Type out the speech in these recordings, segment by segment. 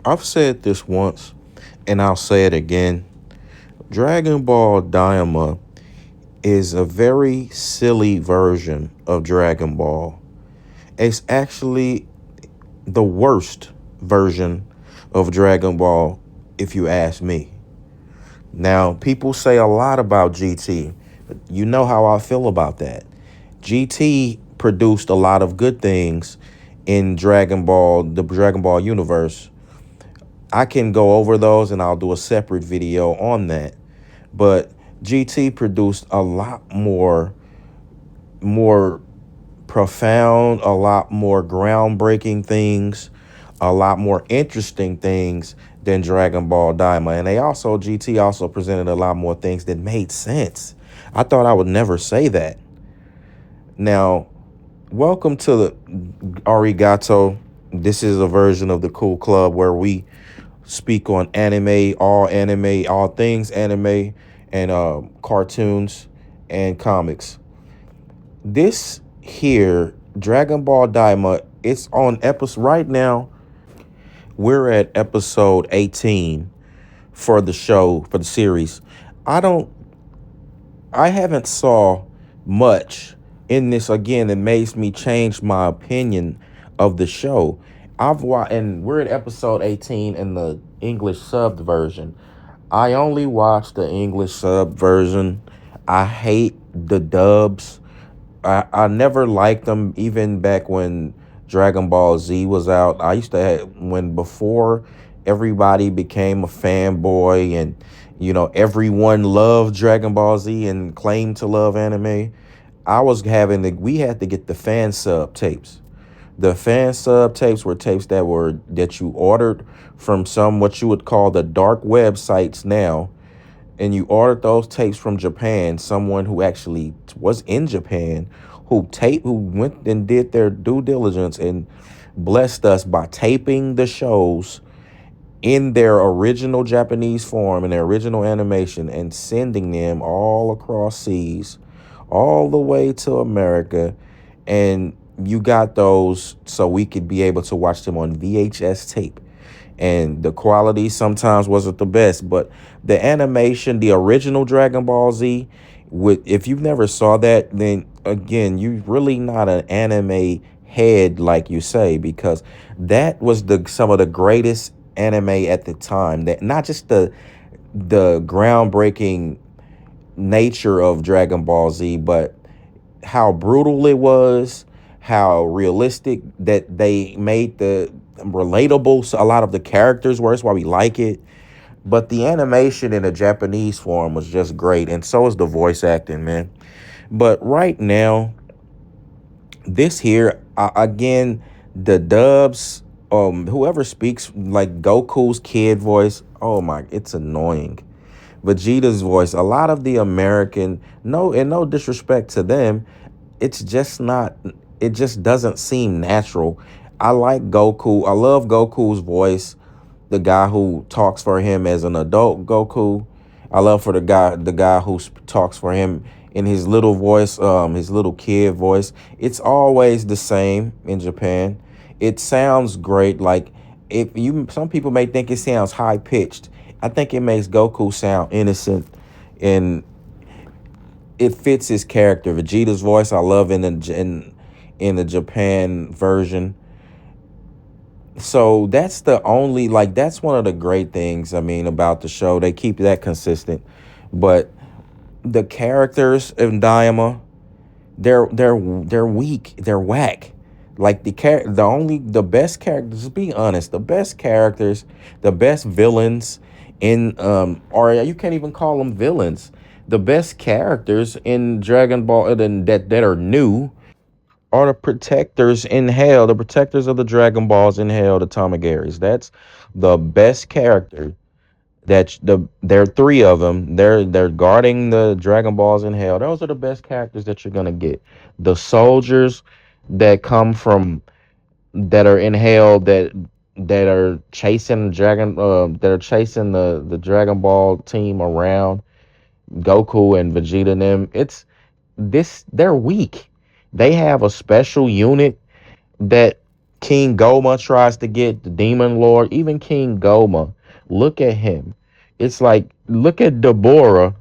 I've said this once and I'll say it again. Dragon Ball Daima is a very silly version of Dragon Ball. It's actually the worst version of Dragon Ball, if you ask me. Now, people say a lot about GT. You know how I feel about that. GT produced a lot of good things in Dragon Ball, the Dragon Ball universe. I can go over those and I'll do a separate video on that. But GT produced a lot more profound, a lot more groundbreaking things, a lot more interesting things than Dragon Ball Daima. And GT also presented a lot more things that made sense. I thought I would never say that. Now, welcome to the Arigato. This is a version of the Cool Club where we speak on anime, all things anime, and cartoons and comics. This here, Dragon Ball Daima, it's on episode right now. We're at episode 18 for the show, for the series. I don't I haven't saw much in this again that makes me change my opinion of the show. I've watched, and we're at episode 18 in the English subbed version. I only watched the English sub version. I hate the dubs. I never liked them even back when Dragon Ball Z was out. I used to have, when before everybody became a fanboy and everyone loved Dragon Ball Z and claimed to love anime. We had to get the fan sub tapes. The fan sub tapes were tapes that you ordered from some what you would call the dark websites now, and you ordered those tapes from Japan, someone who actually was in Japan, who went and did their due diligence and blessed us by taping the shows in their original Japanese form and their original animation and sending them all across seas, all the way to America. And you got those so we could be able to watch them on VHS tape. And the quality sometimes wasn't the best, but the animation, the original Dragon Ball Z, if you've never saw that, then again, you're really not an anime head like you say, because that was the some of the greatest anime at the time. That not just the groundbreaking nature of Dragon Ball Z, but how brutal it was, how realistic that they made the relatable. So a lot of the characters were. That's why we like it. But the animation in the Japanese form was just great, and so is the voice acting, man. But right now, this here again, the dubs, whoever speaks like Goku's kid voice, oh my, it's annoying. Vegeta's voice, a lot of the American, no, and no disrespect to them, it's just not, it just doesn't seem natural. I like Goku. I love Goku's voice, the guy who talks for him as an adult Goku. I love for the guy who talks for him in his little voice, his little kid voice. It's always the same in Japan. It sounds great. Like, if you, some people may think it sounds high pitched. I think it makes Goku sound innocent, and it fits his character. Vegeta's voice I love in the Japan version. So that's the only, like, that's one of the great things, I mean, about the show. They keep that consistent. But the characters in Daima, they're weak. They're whack. Like the best characters, to be honest, the best characters, the best villains in or you can't even call them villains. The best characters in Dragon Ball that are new are the protectors in hell, the protectors of the Dragon Balls in hell, the Tamagaris. That's the best character. There are three of them. They're guarding the Dragon Balls in hell. Those are the best characters that you're gonna get. The soldiers that come from that are in hell, that are chasing the Dragon Ball team around, Goku and Vegeta and them. It's this They're weak. They have a special unit that King Goma tries to get the Demon Lord. Even King Goma, look at him. It's like, look at Deborah,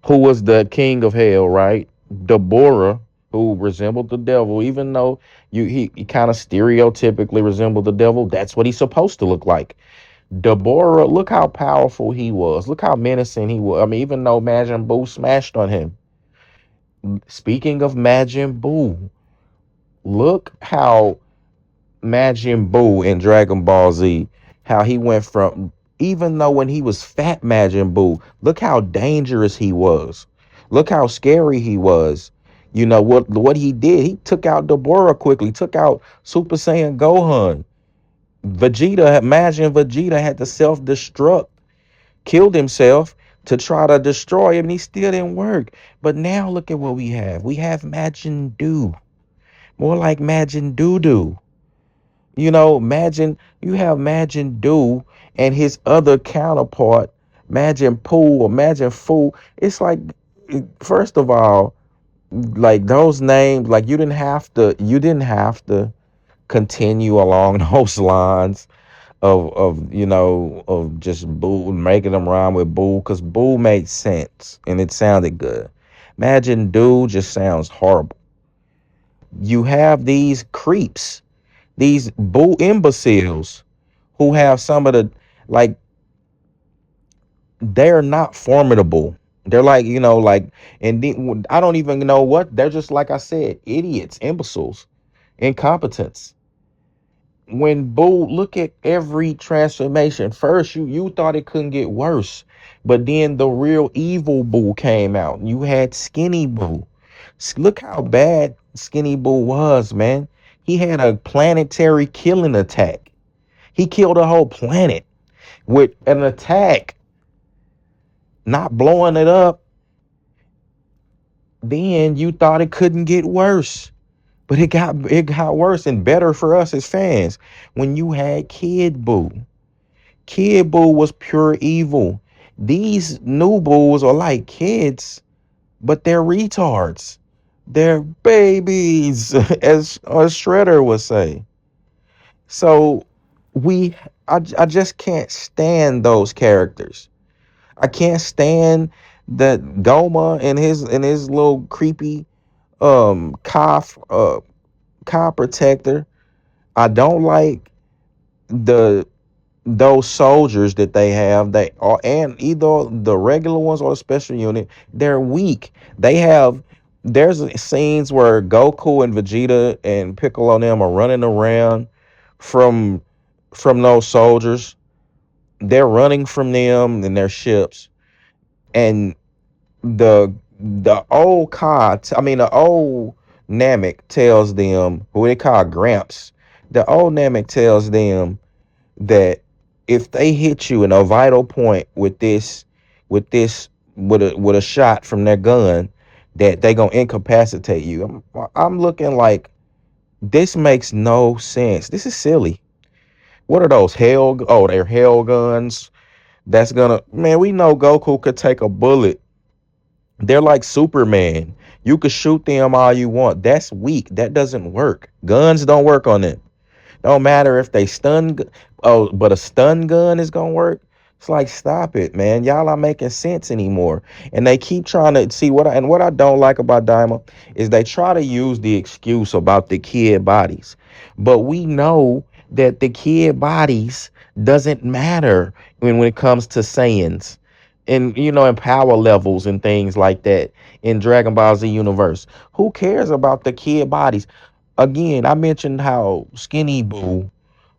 who was the king of hell, right? Deborah, who resembled the devil, even though he kind of stereotypically resembled the devil. That's what he's supposed to look like. Deborah, look how powerful he was. Look how menacing he was. I mean, even though Majin Buu smashed on him. Speaking of Majin Buu, look how Majin Buu in Dragon Ball Z, how he went from, even though when he was fat Majin Buu, look how dangerous he was. Look how scary he was. You know what he did? He took out Deborah quickly, took out Super Saiyan Gohan. Imagine Vegeta had to self-destruct, killed himself to try to destroy him, and he still didn't work. But now look at what we have. We have Majin Doo. More like Majin Doo Doo. You know, imagine you have Majin Doo and his other counterpart, Majin Poo or Majin Fu. It's like, first of all, like those names, like you didn't have to continue along those lines of just Boo, making them rhyme with Boo, because Boo made sense and it sounded good. Imagine Dude just sounds horrible. You have these creeps, these Boo imbeciles who have some of the, like, they're not formidable. They're like, and I don't even know what they're, just like I said, idiots, imbeciles, incompetents. When Boo, look at every transformation. First, you thought it couldn't get worse, but then the real evil Boo came out. You had Skinny Boo. Look how bad Skinny Boo was, man. He had a planetary killing attack. He killed a whole planet with an attack, not blowing it up. Then you thought it couldn't get worse. But it got worse and better for us as fans when you had Kid Boo. Kid Boo was pure evil. These new Boos are like kids, but they're retards. They're babies, as Shredder would say. So I just can't stand those characters. I can't stand that Goma and his little creepy cough car protector. I don't like the those soldiers that they have. They are, and either the regular ones or the special unit, they're weak. There's scenes where Goku and Vegeta and Piccolo and them are running around from those soldiers. They're running from them and their ships, and the old Namek tells them, who they call Gramps. The old Namek tells them that if they hit you in a vital point with this with a shot from their gun, that they gonna incapacitate you. I'm looking like, this makes no sense. This is silly. What are those hell? Oh, they're hell guns. That's gonna, man. We know Goku could take a bullet. They're like Superman. You could shoot them all you want. That's weak. That doesn't work. Guns don't work on it. Don't matter if they oh, but a stun gun is gonna work. It's like, stop it, man. Y'all not making sense anymore. And they keep trying to see what I don't like about Daima is they try to use the excuse about the kid bodies. But we know that the kid bodies doesn't matter when it comes to Saiyans and, and power levels and things like that in Dragon Ball Z universe. Who cares about the kid bodies? Again, I mentioned how Skinny Boo,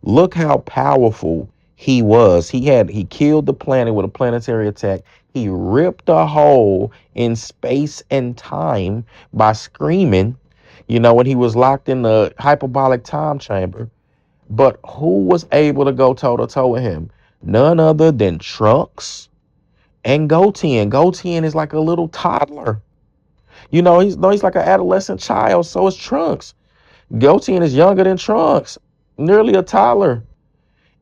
look how powerful he was. He killed the planet with a planetary attack. He ripped a hole in space and time by screaming, when he was locked in the hyperbolic time chamber. But who was able to go toe to toe with him? None other than Trunks and Goten. Goten is like a little toddler. He's like an adolescent child. So is Trunks. Goten is younger than Trunks, nearly a toddler,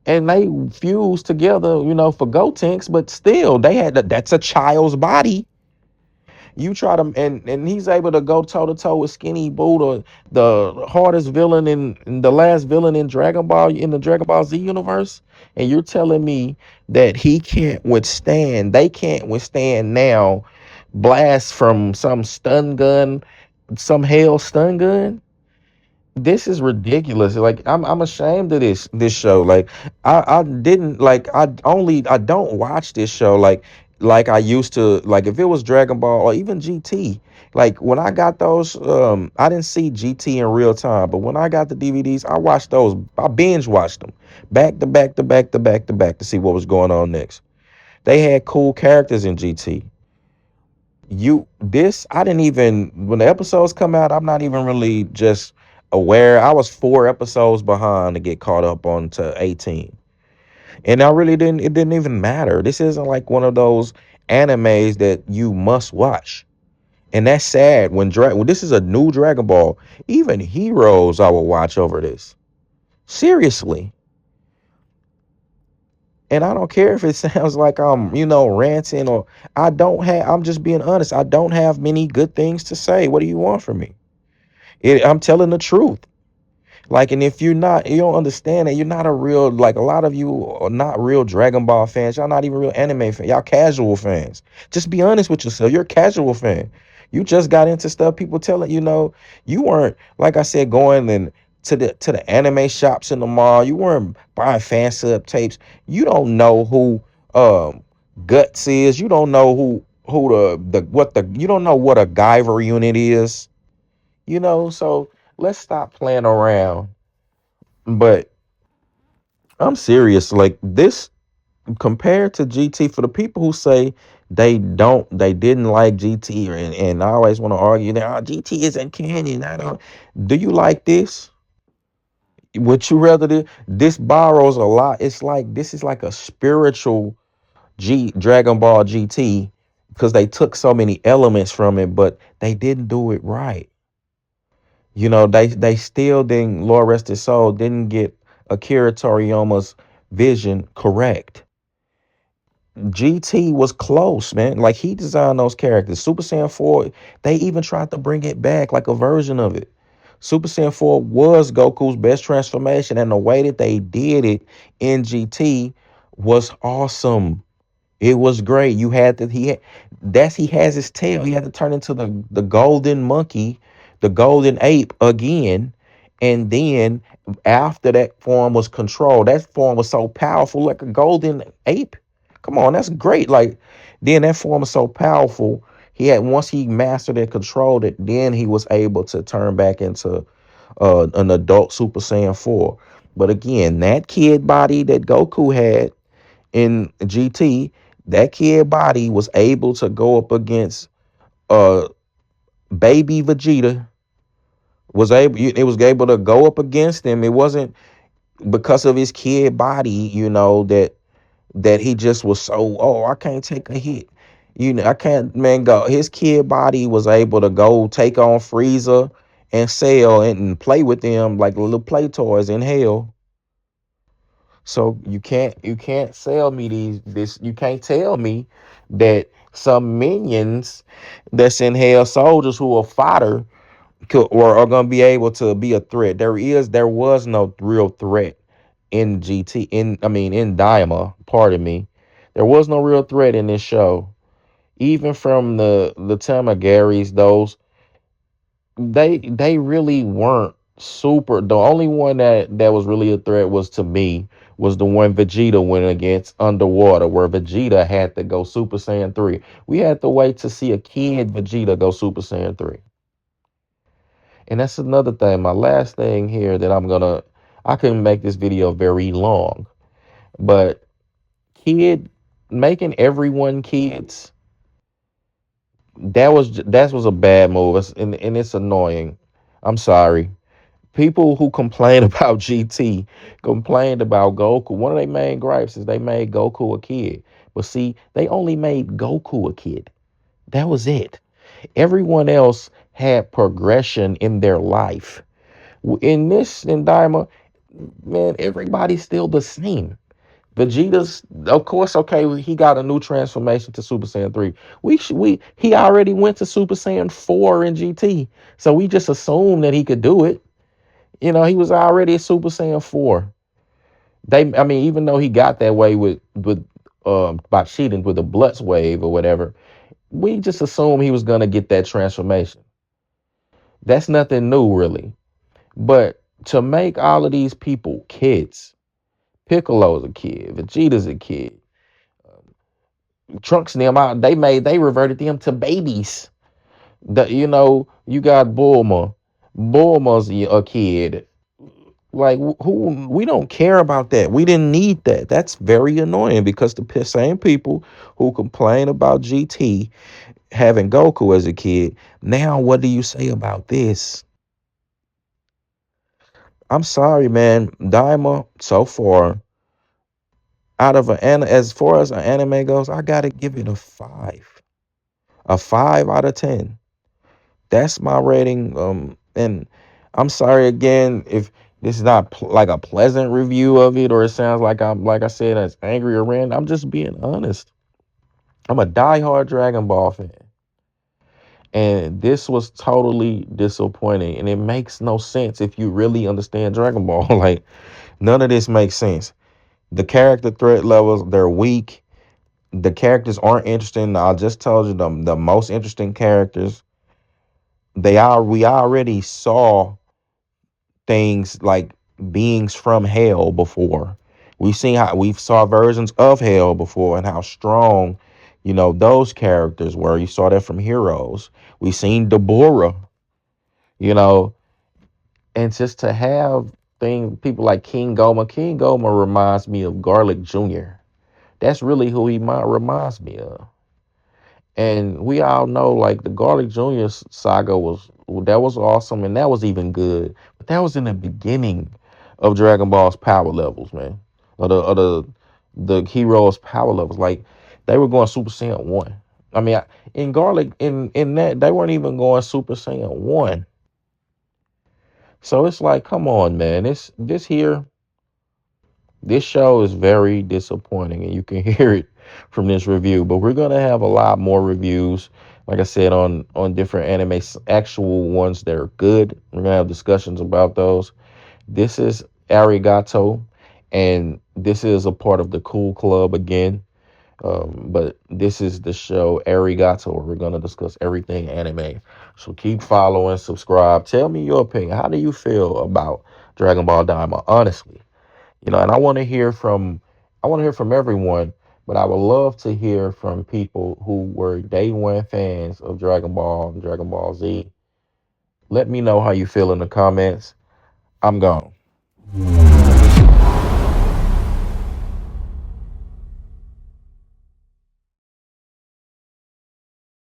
and they fused together, for Gotenks. But still, that's a child's body. You try to, and he's able to go toe to toe with Skinny Buddha, the hardest villain in the last villain in Dragon Ball in the Dragon Ball Z universe, and you're telling me that he can't withstand, they can't withstand now blast from some stun gun, some hell stun gun. This is ridiculous. Like I'm ashamed of this show. Like I didn't like I don't watch this show like I used to. Like if it was Dragon Ball or even GT, like when I got those I didn't see GT in real time, but when I got the DVDs, I watched those. I binge watched them back to back to back to back to back to see what was going on next. They had cool characters in GT. I didn't even, when the episodes come out, I'm not even really just aware. I was 4 episodes behind to get caught up on to 18, and I really didn't, it didn't even matter. This isn't like one of those animes that you must watch, and that's sad. When this is a new Dragon Ball, even Heroes I will watch over this, seriously. And I don't care if it sounds like I'm, ranting, or I'm just being honest. I don't have many good things to say. What do you want from me? I'm telling the truth. Like, and if you don't understand that, you're not a real, like a lot of you are not real Dragon Ball fans. Y'all not even real anime fans. Y'all casual fans. Just be honest with yourself. You're a casual fan. You just got into stuff. People telling you weren't, like I said, going and to the anime shops in the mall. You weren't buying fan sub tapes. You don't know who Guts is. You don't know who you don't know what a Guyver unit is. So let's stop playing around. But I'm serious. Like this, compared to GT, for the people who say they didn't like GT, and I always want to argue that GT isn't canon. I don't. Do you like this? Would you rather this borrows a lot? It's like this is like a spiritual Dragon Ball GT because they took so many elements from it, but they didn't do it right. They still didn't, Lord rest his soul, didn't get Akira Toriyama's vision correct. GT was close, man. Like he designed those characters. Super Saiyan 4, they even tried to bring it back like a version of it. Super Saiyan 4 was Goku's best transformation, and the way that they did it in GT was awesome. It was great. You had to he has his tail. He had to turn into the golden monkey, the golden ape again. And then after that form was controlled, that form was so powerful, like a golden ape. Come on, that's great. Like then that form was so powerful. He had once he mastered and controlled it, then he was able to turn back into an adult Super Saiyan 4. But again, that kid body that Goku had in GT, that kid body was able to go up against uh baby Vegeta. It was able to go up against him. It wasn't because of his kid body, that he just was so, I can't take a hit. I can't, man, go. His kid body was able to go take on Frieza and Cell and play with them like little play toys in hell. So you can't sell me you can't tell me that some minions that's in hell, soldiers who are fodder, or are gonna be able to be a threat. There was no real threat in GT, in Daima, pardon me. There was no real threat in this show. Even from the Tamagaris, those they really weren't super. The only one that was really a threat was, to me, was the one Vegeta went against underwater, where Vegeta had to go Super Saiyan 3. We had to wait to see a kid Vegeta go Super Saiyan 3. And that's another thing. My last thing here that I couldn't make this video very long, but making everyone kids, that was a bad move. And it's annoying. I'm sorry. People who complain about GT complained about Goku. One of their main gripes is they made Goku a kid. But see, they only made Goku a kid. That was it. Everyone else had progression in their life. In Daima, man, everybody's still the same. Vegeta's, of course, okay. He got a new transformation to Super Saiyan 3. He already went to Super Saiyan 4 in GT, so we just assumed that he could do it. He was already a Super Saiyan 4. I mean, even though he got that way with by cheating with the Blutz wave or whatever, we just assumed he was gonna get that transformation. That's nothing new, really. But to make all of these people kids, Piccolo's a kid, Vegeta's a kid, Trunks and them out, they reverted them to babies. You got Bulma. Bulma's a kid. Like, who, we don't care about that. We didn't need that. That's very annoying because the same people who complain about GT having Goku as a kid, now what do you say about this? I'm sorry, man. Daima, so far, out of as far as an anime goes, I gotta give it a 5 out of 10. That's my rating. And I'm sorry again if this is not like a pleasant review of it, or it sounds like I'm, like I said, as angry or random. I'm just being honest. I'm a diehard Dragon Ball fan, and this was totally disappointing. And it makes no sense if you really understand Dragon Ball. Like, none of this makes sense. The character threat levels, they're weak. The characters aren't interesting. I just told you the most interesting characters. We already saw things like beings from hell before. We've saw versions of hell before and how strong, those characters were. You saw that from Heroes. We seen Deborah, you know, and just to have people like King Goma. King Goma reminds me of Garlic Jr. That's really who he reminds me of. And we all know, like, the Garlic Jr. saga was awesome, and that was even good. But that was in the beginning of Dragon Ball's power levels, man. Or the heroes' power levels. Like, they were going Super Saiyan 1. I mean, in Garlic, in that, they weren't even going Super Saiyan 1. So it's like, come on, man. This show is very disappointing, and you can hear it from this review. But we're gonna have a lot more reviews, like I said, on different anime, actual ones that are good. We're gonna have discussions about those. This is Arigato, and this is a part of the Coolclub again. But this is the show Arigato, where we're gonna discuss everything anime. So keep following, subscribe. Tell me your opinion. How do you feel about Dragon Ball Daima? Honestly. And I want to hear from everyone, but I would love to hear from people who were day one fans of Dragon Ball and Dragon Ball Z. Let me know how you feel in the comments. I'm gone.